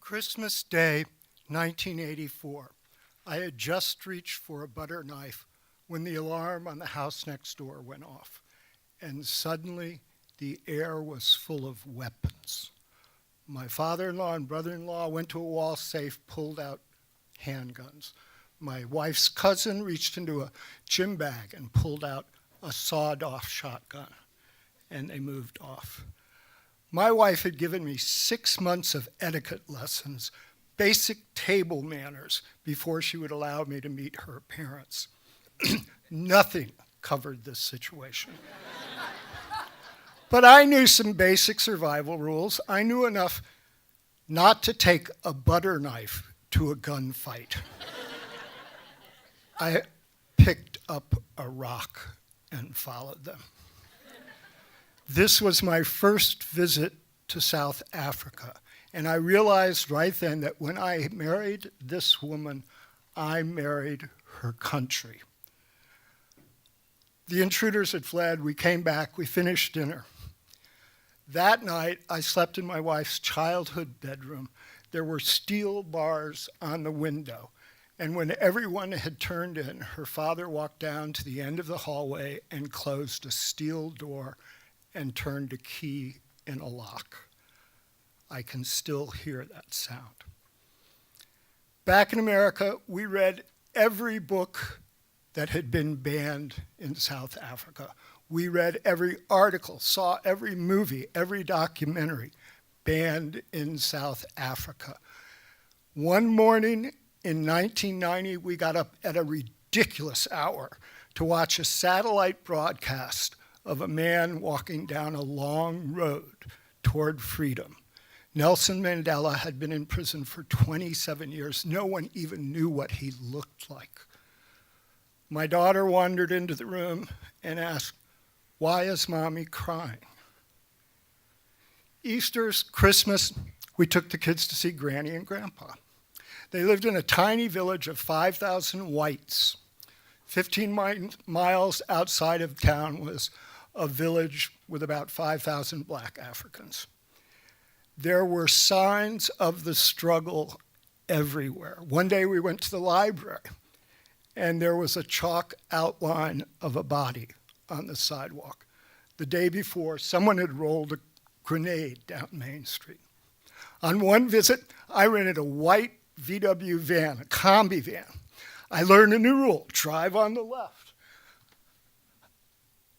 Christmas Day, 1984. I had just reached for a butter knife when the alarm on the house next door went off, and suddenly the air was full of weapons. My father-in-law and brother-in-law went to a wall safe, pulled out handguns. My wife's cousin reached into a gym bag and pulled out a sawed-off shotgun, and they moved off. My wife had given me 6 months of etiquette lessons, basic table manners, before she would allow me to meet her parents. Nothing covered this situation. But I knew some basic survival rules. I knew enough not to take a butter knife to a gunfight. I picked up a rock and followed them. This was my first visit to South Africa, and I realized right then that when I married this woman, I married her country. The intruders had fled. We came back. We finished dinner. That night, I slept in my wife's childhood bedroom. There were steel bars on the window, and when everyone had turned in, her father walked down to the end of the hallway and closed a steel door and turned a key in a lock. I can still hear that sound. Back in America, we read every book that had been banned in South Africa. We read every article, saw every movie, every documentary banned in South Africa. One morning in 1990, we got up at a ridiculous hour to watch a satellite broadcast of a man walking down a long road toward freedom. Nelson Mandela had been in prison for 27 years. No one even knew what he looked like. My daughter wandered into the room and asked, "Why is Mommy crying?" Easter's, Christmas, we took the kids to see Granny and Grandpa. They lived in a tiny village of 5,000 whites. 15 miles outside of town was a village with about 5,000 black Africans. There were signs of the struggle everywhere. One day we went to the library, and there was a chalk outline of a body on the sidewalk. The day before, someone had rolled a grenade down Main Street. On one visit, I rented a white VW van, a combi van. I learned a new rule: drive on the left.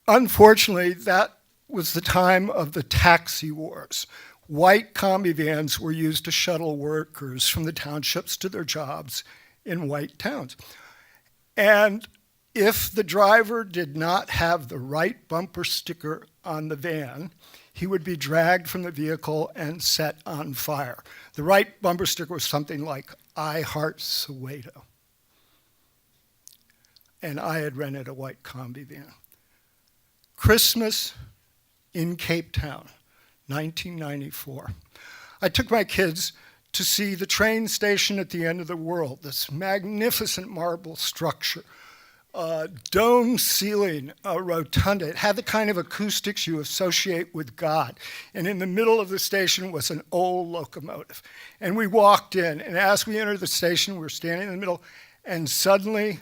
Unfortunately, that was the time of the taxi wars. White combi vans were used to shuttle workers from the townships to their jobs in white towns. And if the driver did not have the right bumper sticker on the van, he would be dragged from the vehicle and set on fire. The right bumper sticker was something like, "I heart Soweto." And I had rented a white combi van. Christmas in Cape Town, 1994. I took my kids to see the train station at the end of the world, this magnificent marble structure, dome ceiling, a rotunda. It had the kind of acoustics you associate with God. And in the middle of the station was an old locomotive. And we walked in, and as we entered the station, we were standing in the middle, and suddenly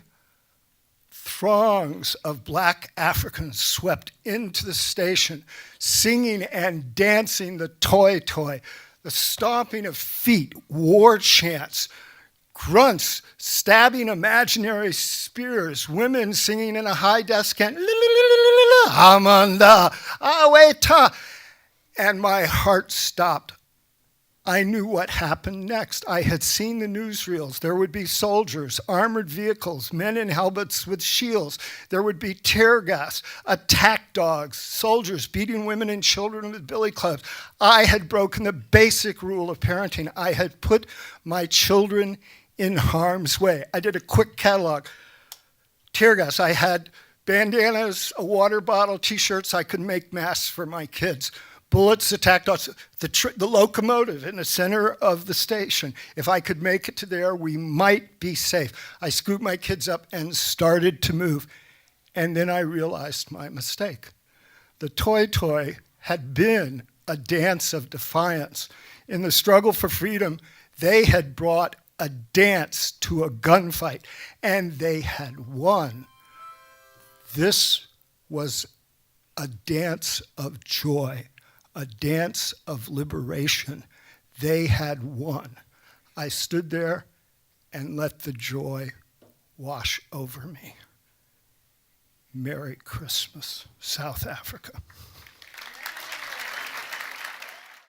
throngs of black Africans swept into the station, singing and dancing the toi-toi, the stomping of feet, war chants, grunts, stabbing imaginary spears, women singing in a high desk chant, Amanda, Aweta, and my heart stopped. I knew what happened next. I had seen the newsreels. There would be soldiers, armored vehicles, men in helmets with shields. There would be tear gas, attack dogs, soldiers beating women and children with billy clubs. I had broken the basic rule of parenting. I had put my children in harm's way. I did a quick catalog. Tear gas. I had bandanas, a water bottle, T-shirts. I could make masks for my kids. Bullets, attack dogs, the locomotive in the center of the station. If I could make it to there, we might be safe. I scooped my kids up and started to move. And then I realized my mistake. The toi-toi had been a dance of defiance. In the struggle for freedom, They had brought a dance to a gunfight, and they had won. This was a dance of joy, a dance of liberation. They had won. I stood there and let the joy wash over me. Merry Christmas, South Africa.